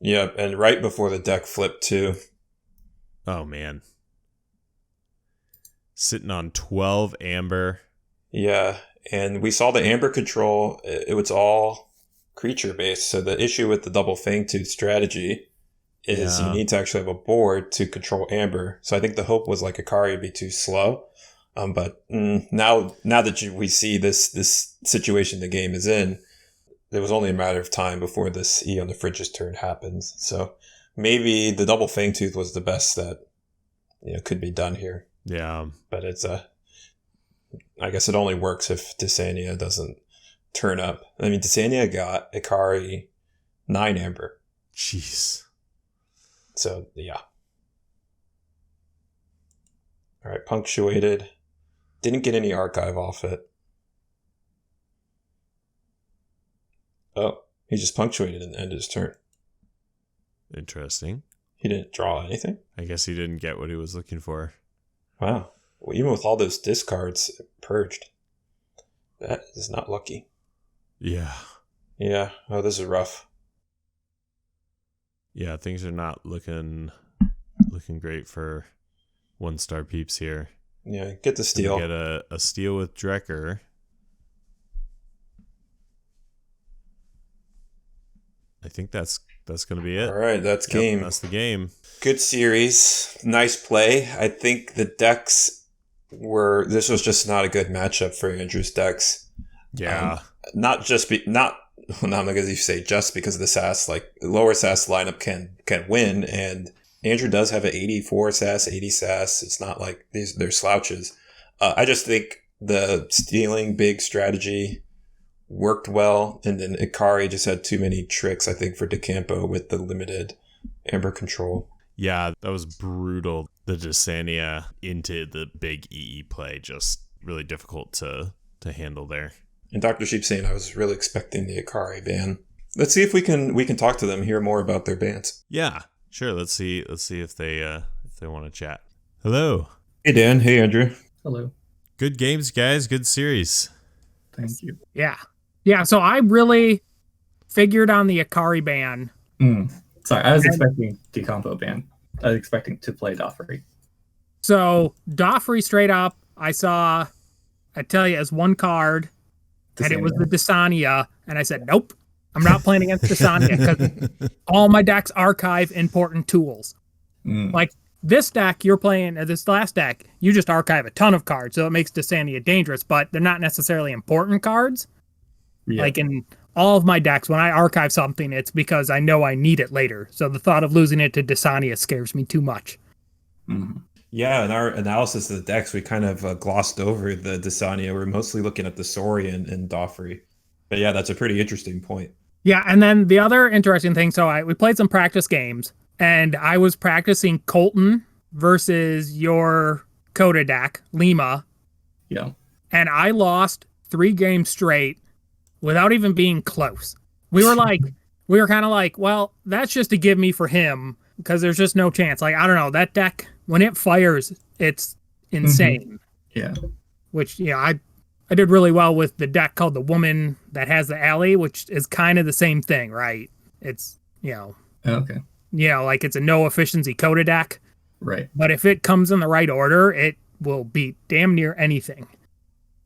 Yep, and right before the deck flipped, too. Oh, man. Sitting on 12 Amber. Yeah, and we saw the Amber control. It was all creature-based, so the issue with the double Fangtooth strategy is you need to actually have a board to control Amber. So I think the hope was like Ikari would be too slow. But now that we see this situation the game is in, it was only a matter of time before this E on the Fridge's turn happens. So maybe the double Fangtooth was the best that could be done here. Yeah. But it's I guess it only works if Dysania doesn't turn up. I mean, Dysania got Ikari 9 Amber. Jeez. So, yeah. All right, punctuated. Didn't get any archive off it. Oh, he just punctuated and ended his turn. Interesting. He didn't draw anything? I guess he didn't get what he was looking for. Wow. Well, even with all those discards purged, that is not lucky. Yeah. Yeah. Oh, this is rough. Yeah, things are not looking great for 1Starpeeps here. Yeah, get the steal. Get a steal with Drekker. I think that's going to be it. All right, that's game. That's the game. Good series. Nice play. I think the decks this was just not a good matchup for Andrew's decks. Yeah. I'm not going to say just because of the SAS, like lower SAS lineup can win, and Andrew does have an 84 SAS, 80 SAS. It's not like they're slouches. I just think the stealing big strategy worked well, and then Ikari just had too many tricks, I think, for DeCampo with the limited Amber control. Yeah, that was brutal. The Dysania into the big EE play, just really difficult to handle there. And Dr. Sheep saying I was really expecting the Ikari ban. Let's see if we can talk to them, hear more about their bans. Yeah, sure. Let's see if they want to chat. Hello. Hey Dan. Hey Andrew. Hello. Good games, guys. Good series. Thank you. Yeah. So I really figured on the Ikari ban. Sorry, I was expecting Decompo ban. I was expecting to play Doffrey. So Doffrey straight up, I tell you, as one card, and it was the Dysania, and I said, nope, I'm not playing against Dysania because all my decks archive important tools. Like this deck you're playing, this last deck, you just archive a ton of cards, so it makes Dysania dangerous, but they're not necessarily important cards. Yeah. Like in all of my decks, when I archive something, it's because I know I need it later. So the thought of losing it to Desania scares me too much. Mhm. Yeah, in our analysis of the decks, we kind of glossed over the Desania. We're mostly looking at the Saurian and Doffrey. But yeah, that's a pretty interesting point. Yeah, and then the other interesting thing, so we played some practice games, and I was practicing Colton versus your Coda deck, Lima, Yeah. and I lost 3 games straight without even being close. We were kind of like, well, that's just a give me for him because there's just no chance. Like, I don't know, that deck, when it fires, it's insane. Yeah. Which, I did really well with the deck called the Woman That Has the Alley, which is kind of the same thing, right? It's, Okay. like it's a no efficiency Coda deck. Right. But if it comes in the right order, it will beat damn near anything.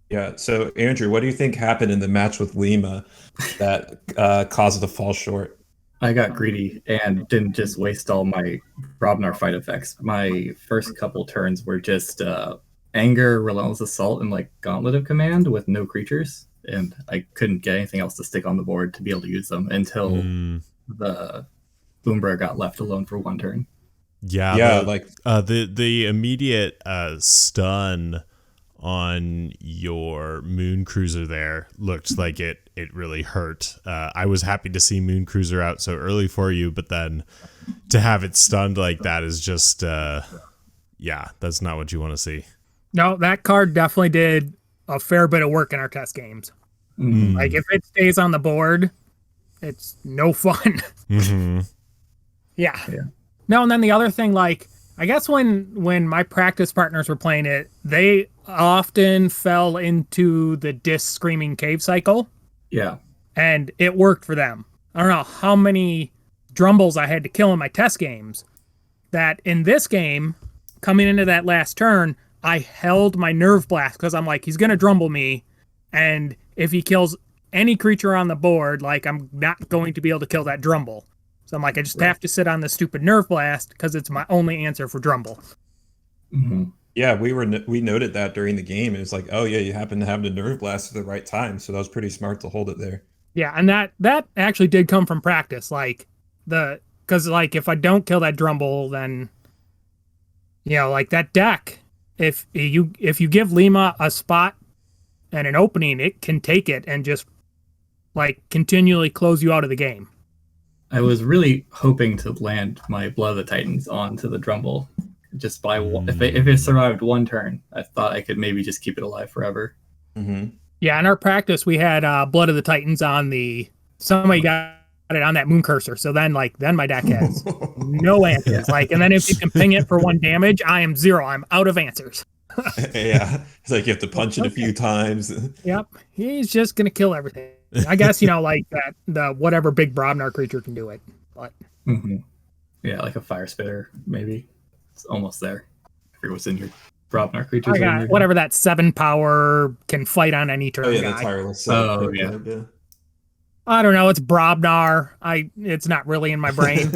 Yeah. So, Andrew, what do you think happened in the match with Lima that caused it to fall short? I got greedy and didn't just waste all my Brobnar fight effects. My first couple turns were just Anger, Relentless Assault, and like Gauntlet of Command with no creatures. And I couldn't get anything else to stick on the board to be able to use them until the Umbra got left alone for 1 turn. Yeah, the immediate stun on your Moon Cruiser there looked like it really hurt. I was happy to see Moon Cruiser out so early for you, but then to have it stunned like that is just that's not what you want to see. No, that card definitely did a fair bit of work in our test games. Mm. Like if it stays on the board, it's no fun. Mm-hmm. Yeah. No, and then the other thing, like, I guess when my practice partners were playing it, they often fell into the Disc Screaming Cave cycle. Yeah. And it worked for them. I don't know how many Drumbles I had to kill in my test games. That in this game, coming into that last turn, I held my Nerve Blast because I'm like, he's going to Drumble me. And if he kills any creature on the board, like, I'm not going to be able to kill that Drumble. So I'm like, I just have to sit on the stupid Nerve Blast because it's my only answer for Drumble. Mm-hmm. Yeah, we noted that during the game. It was like, oh yeah, you happen to have the Nerve Blast at the right time, so that was pretty smart to hold it there. Yeah, and that actually did come from practice. Like because like if I don't kill that Drumble, then like that deck, if you give Lima a spot and an opening, it can take it and just like continually close you out of the game. I was really hoping to land my Blood of the Titans onto the Drumble. Just by if it survived 1 turn, I thought I could maybe just keep it alive forever. Mm-hmm. Yeah, in our practice we had Blood of the Titans on somebody got it on that Moon Cursor. So then my deck has no answers. And then if you can ping it for 1 damage, I am 0. I'm out of answers. Yeah, it's like you have to punch it a few times. Yep, he's just gonna kill everything. I guess like that the whatever big Brobnar creature can do it, but yeah, like a Fire Spitter maybe. It's almost there. I forget what's in your Brobnar creatures. I got whatever that 7 power can fight on any turn. Oh yeah, guy. the tireless. Yeah. I don't know. It's Brobnar. It's not really in my brain.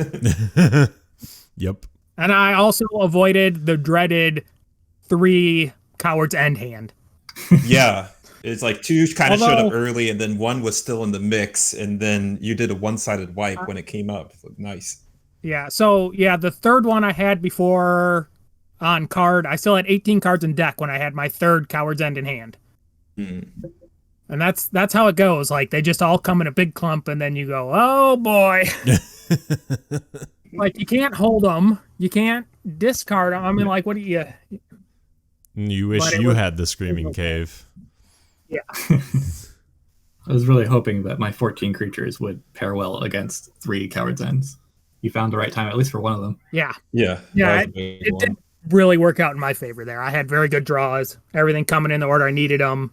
Yep. And I also avoided the dreaded 3 Coward's End hand. Yeah. It's like 2 kind of showed up early, and then 1 was still in the mix, and then you did a 1-sided wipe when it came up. Nice. Yeah, so the 3rd one I had before on card, I still had 18 cards in deck when I had my 3rd Coward's End in hand. Mm. And that's how it goes. Like, they just all come in a big clump, and then you go, oh boy. Like, you can't hold them. You can't discard them. I mean, like, what do you... You wish you had the Screaming Cave. Yeah. I was really hoping that my 14 creatures would pair well against 3 Coward's Ends. You found the right time, at least for one of them. Yeah. Yeah. It did really work out in my favor there. I had very good draws. Everything coming in the order I needed them.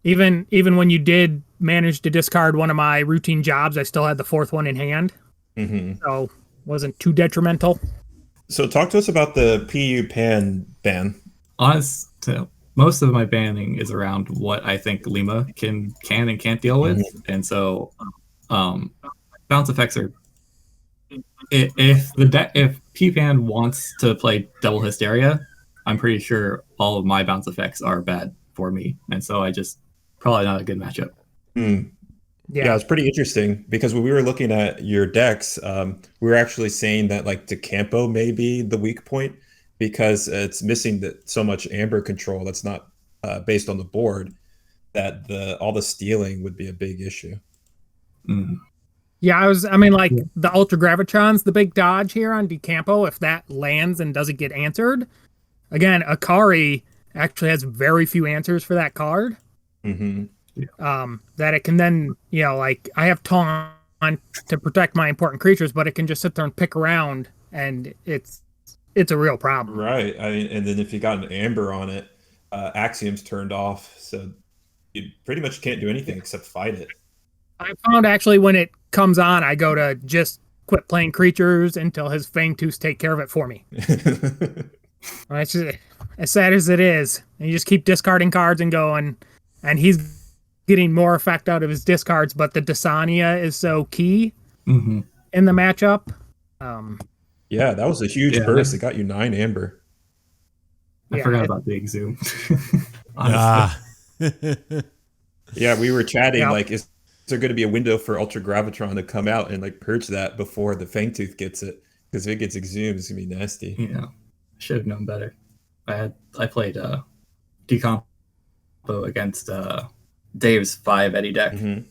Even when you did manage to discard one of my routine jobs, I still had the 4th one in hand. Mm-hmm. So wasn't too detrimental. So talk to us about the PU pan ban. Most of my banning is around what I think Lima can and can't deal with. Mm-hmm. And so bounce effects are... If PPAN wants to play Double Hysteria, I'm pretty sure all of my bounce effects are bad for me. And so probably not a good matchup. Mm. Yeah, it's pretty interesting because when we were looking at your decks, we were actually saying that like DeCampo may be the weak point because it's missing so much amber control that's not based on the board, that all the stealing would be a big issue. Mm. Yeah, I mean, like the Ultra Gravitron's the big dodge here on DeCampo. If that lands and doesn't get answered, again, Akari actually has very few answers for that card. Mm-hmm. That it can then, like I have Taunt to protect my important creatures, but it can just sit there and pick around, and it's a real problem. Right. I mean, and then if you got an amber on it, Axiom's turned off, so you pretty much can't do anything except fight it. I found actually when it comes on, I go to just quit playing creatures until his Fangtooth take care of it for me. It's just, as sad as it is, and you just keep discarding cards and going, and he's getting more effect out of his discards, but the Desania is so key in the matchup. Yeah, that was a huge burst. It got you 9 amber. I forgot about the Exhume. Yeah, we were chatting like, is there going to be a window for Ultra Gravitron to come out and like purge that before the Fangtooth gets it? Because if it gets exhumed, it's gonna be nasty. Yeah, I should have known better. I played Decompo against Dave's 5 Eddy deck, and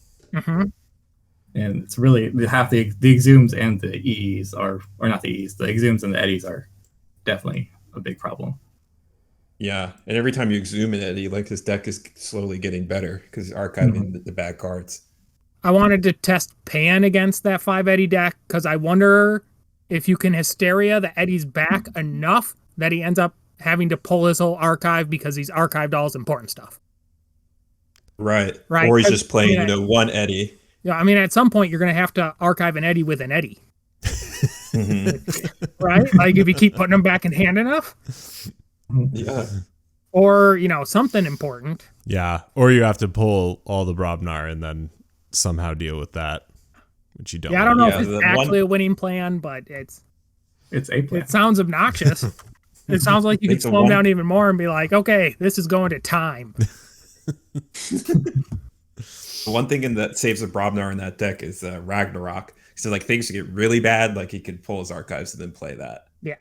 it's really half the Exhumes and the EEs or not the EEs. The Exhumes and the Eddies are definitely a big problem. Yeah, and every time you exhume an Eddy, like his deck is slowly getting better because he's archiving the bad cards. I wanted to test Pan against that 5 Eddy deck because I wonder if you can Hysteria the Eddy's back enough that he ends up having to pull his whole archive because he's archived all his important stuff. Right. Or he's just playing, one Eddy. Yeah, I mean, at some point, you're going to have to archive an Eddy with an Eddy. Right? Like, if you keep putting them back in hand enough. Yeah. Or, something important. Yeah. Or you have to pull all the Brobnar and then somehow deal with that, which you don't. Yeah, I don't know if it's actually a winning plan, but it's a plan. It sounds obnoxious. It sounds like you could slow him down even more and be like, okay, this is going to time. The one thing that saves the Brobnar in that deck is Ragnarok. So like things get really bad, like he could pull his archives and then play that. Yeah.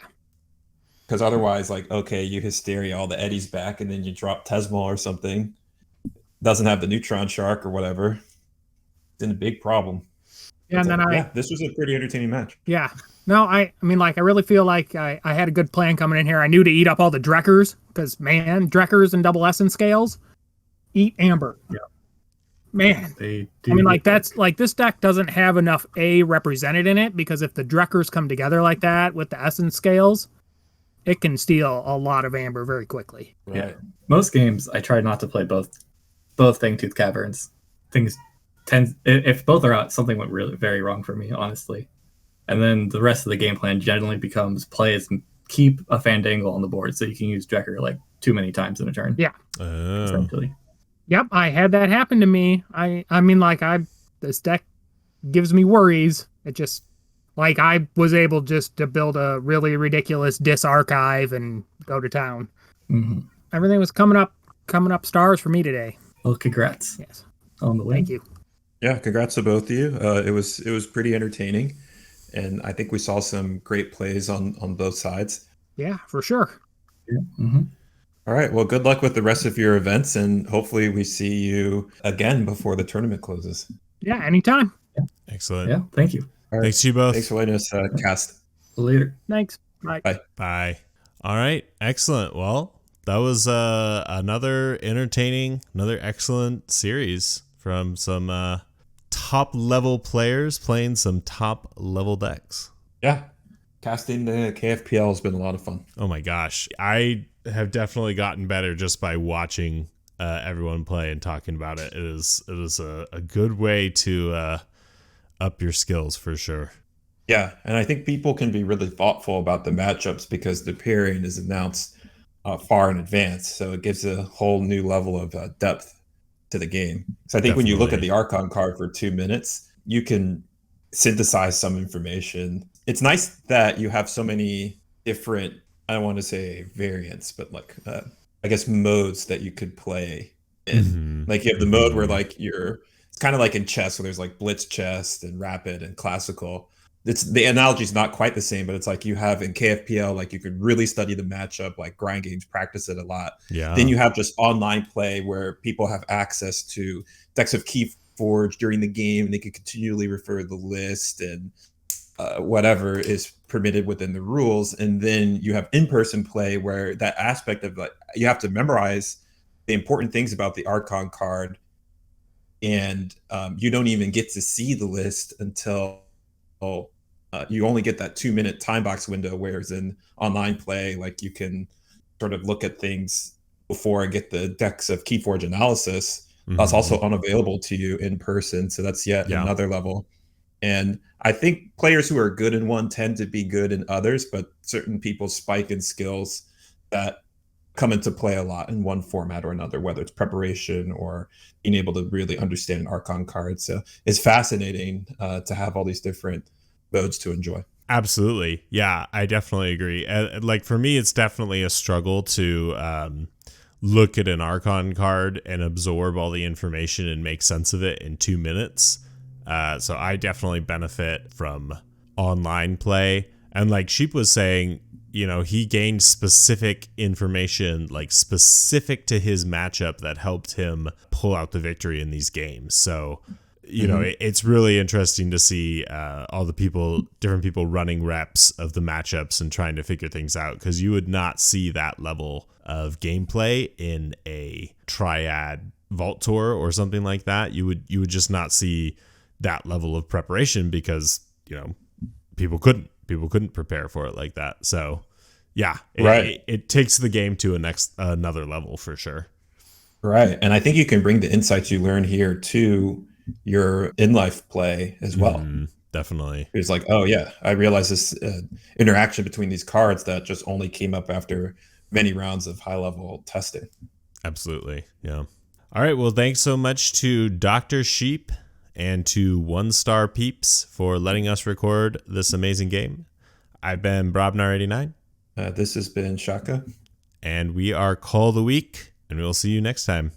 Because otherwise, like, okay, you Hysteria all the Eddies back and then you drop Tesmal or something. Doesn't have the Neutron Shark or whatever. It's in a big problem. Yeah, and then this was a pretty entertaining match. Yeah. No, I mean, like, I really feel like I had a good plan coming in here. I knew to eat up all the Drekkers because, man, Drekkers and double Essence scales eat amber. Yeah. Man. They do. I mean, like, that's like this deck doesn't have enough A represented in it because if the Drekkers come together like that with the Essence scales, it can steal a lot of amber very quickly. Right. Yeah. Most games, I try not to play both Fangtooth Caverns. Things tend, if both are out, something went really very wrong for me, honestly. And then the rest of the game plan generally becomes keep a Fandangle on the board so you can use Drekker like too many times in a turn. Yeah. Essentially. Yep, I had that happen to me. I mean, like, this deck gives me worries. It just, like, I was able just to build a really ridiculous archive and go to town. Mm-hmm. Everything was coming up stars for me today. Well, congrats. Yes. On the way. Thank you. Yeah, congrats to both of you. It was pretty entertaining, and I think we saw some great plays on both sides. Yeah, for sure. Yeah. Mm-hmm. All right. Well, good luck with the rest of your events, and hopefully we see you again before the tournament closes. Yeah, anytime. Yeah. Excellent. Yeah, thank you. All right. Thanks to you both. Thanks for letting us cast. Later. Thanks. Bye. Bye. Bye. All right. Excellent. Well, that was another entertaining, another excellent series from some top level players playing some top level decks. Yeah. Casting the KFPL has been a lot of fun. Oh my gosh. I have definitely gotten better just by watching everyone play and talking about it. It is a good way to up your skills for sure. Yeah, and I think people can be really thoughtful about the matchups because the pairing is announced far in advance, so it gives a whole new level of depth to the game. So I think when you look at the Archon card for 2 minutes, you can synthesize some information. It's nice that you have so many different, I don't want to say variants, but like I guess modes that you could play in. Like you have the mode where like you're It's kind of like in chess, where there's like blitz chess and rapid and classical. It's the analogy is not quite the same, but it's like you have in KFPL, like you could really study the matchup, like grind games, practice it a lot. Yeah. Then you have just online play where people have access to decks of Keyforge during the game, and they can continually refer to the list and whatever is permitted within the rules. And then you have in-person play where that aspect of like you have to memorize the important things about the Archon card, and you don't even get to see the list until you only get that 2-minute time box window, whereas in online play, like you can sort of look at things before and get the decks of Keyforge analysis. That's also unavailable to you in person, so that's yet another level. And I think players who are good in one tend to be good in others, but certain people spike in skills that come into play a lot in one format or another, whether it's preparation or being able to really understand an Archon card. So it's fascinating to have all these different modes to enjoy. Absolutely. Yeah, I definitely agree. Like for me, it's definitely a struggle to look at an Archon card and absorb all the information and make sense of it in 2 minutes. So I definitely benefit from online play. And like Sheep was saying, you know, he gained specific information, like specific to his matchup that helped him pull out the victory in these games. So, you know, it's really interesting to see all the different people running reps of the matchups and trying to figure things out, because you would not see that level of gameplay in a Triad Vault Tour or something like that. You would just not see that level of preparation because, you know, people couldn't prepare for it like that. So yeah, it takes the game to another level for sure. Right. And I think you can bring the insights you learn here to your in-life play as well. Definitely. It's like, oh yeah, I realized this interaction between these cards that just only came up after many rounds of high-level testing. Absolutely. Yeah. All right. Well, thanks so much to Dr. Sheep and to 1Starpeeps for letting us record this amazing game. I've been Brobnar89. This has been Shaka. And we are Cull the Weak, and we'll see you next time.